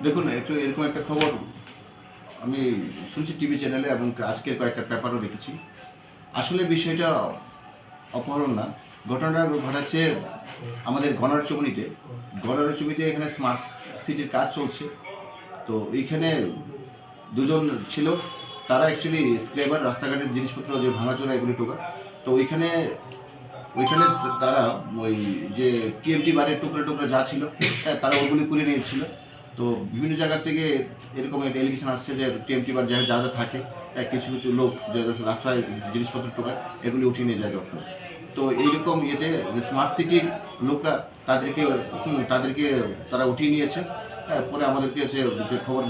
দেখুন একটু এরকম একটা খবর আমি শুনছি টিভি চ্যানেলে এবং আজকের কয়েকটা পেপারও দেখেছি। আসলে বিষয়টা অপহরণ না, ঘটনাটা ঘটাচ্ছে আমাদের গণারচুমিতে এখানে স্মার্ট সিটির কাজ চলছে। তো এইখানে দুজন ছিল, তারা অ্যাকচুয়ালি স্ক্রেবার রাস্তাঘাটের জিনিসপত্র যে ভাঙাচোরা এগুলি টোকা। তো ওইখানে ওইখানে তারা ওই যে টিএমটি বারের টুকরো টুকরো যা ছিল, হ্যাঁ, তারা ওগুলি করে নিয়েছিল। তো বিভিন্ন জায়গা থেকে এরকম একটা এলিগেশন আসছে যে টিএমটি বার যা যা থাকে, কিছু কিছু লোক যে রাস্তায় জিনিসপত্র টোকায় এগুলি উঠিয়ে নিয়ে যায় রক্ষণ। তো এইরকম ইয়েতে যে স্মার্ট সিটির লোকরা তাদেরকে তাদেরকে তারা উঠিয়ে নিয়েছে। হ্যাঁ, পরে আমাদেরকে যে খবর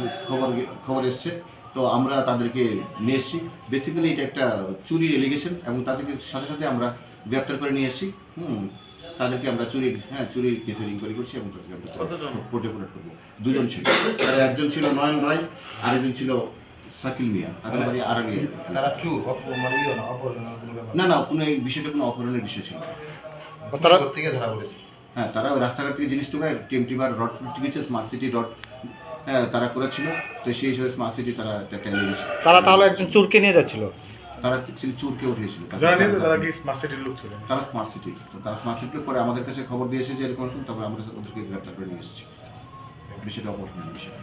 খবর এসছে, তো আমরা তাদেরকে নিয়ে এসেছি। বেসিক্যালি এটা একটা চুরির এলিগেশন এবং তাদেরকে সাথে সাথে আমরা গ্রেপ্তার করে নিয়ে এসেছি। তাদেরকে আমরা চুরির কেসের ইনকোয়ারি করছি এবং তাদেরকে আমরা কোর্টে প্রোডাক্ট করবো। দুজন ছিল, তার একজন ছিল নয়ন রায়, আরেকজন ছিল শাকিল মিয়া। তাদের বাড়ি আর আগে। তারা চুর মানে না না, কোনো এই বিষয়টা কোনো অপহরণের বিষয় ছিল না। তারা থেকে ধরা পড়েছে। হ্যাঁ, তারা ওই রাস্তাঘাট থেকে জিনিস টোকায়, টিএমটি বার রড গেছে, স্মার্ট সিটি রড, হ্যাঁ, তারা করেছিল। তো সেই হিসেবে স্মার্ট সিটি তারা একটা এলিগেশন। তারা তাহলে একজন চোরকে নিয়ে যাচ্ছিল। তারা অ্যাকচুয়ালি চোরকে উঠিয়েছিল। তারা কি স্মার্ট সিটির লোক ছিল? তারা স্মার্ট সিটি, তো তারা স্মার্ট সিটির পরে আমাদের কাছে খবর দিয়েছে যে এরকম, তবে আমরা ওদেরকে গ্রেপ্তার করে নিয়ে এসেছি। বিষয়টা অপহরণের বিষয়।